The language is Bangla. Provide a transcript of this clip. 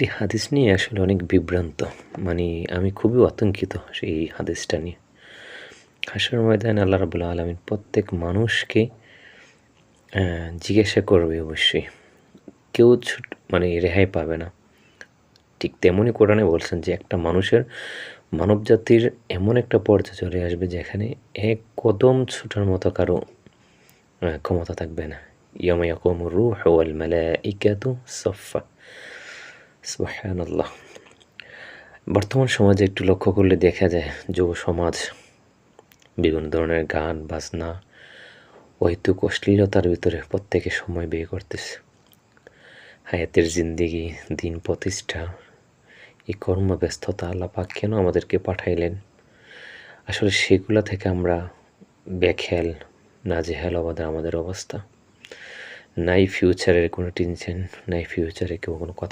একটি হাদিস নিয়ে আসলে অনেক বিভ্রান্ত, মানে আমি খুবই আতঙ্কিত সেই হাদিসটা নিয়ে। হাসর ময়দানে আল্লাহ রাব্বুল আলামিন প্রত্যেক মানুষকে জিজ্ঞাসা করবে অবশ্যই, কেউ মানে রেহাই পাবে না। ঠিক তেমনই কোরআনে বলছেন যে একটা মানুষের মানব জাতির এমন একটা পর্যায়ে চলে আসবে যেখানে এক কদম ছোটার মতো কারো ক্ষমতা থাকবে না। ইয়াউমা ইয়াকুমুর রূহু ওয়াল মালাইকাতু সাফফা। সুবহানাল্লাহ। বর্তমান সমাজে একটু লক্ষ্য করলে দেখা যায় যুব সমাজ বিভিন্ন ধরনের গান বাজনা অহেতুক অশ্লীলতার ভিতরে প্রত্যেকে সময় ব্যয় করতেছে। হায়াতের জিন্দেগি, দিন প্রতিষ্ঠা, এই কর্মব্যস্ততা আল্লাহ পাক কেন আমাদেরকে পাঠাইলেন? আসলে সেগুলা থেকে আমরা বেখেয়াল, নাজেহাল আমাদের অবস্থা। নাই ফিউচারের কোনো টেনশন, নাই ফিউচারে কেউ কোনো কথা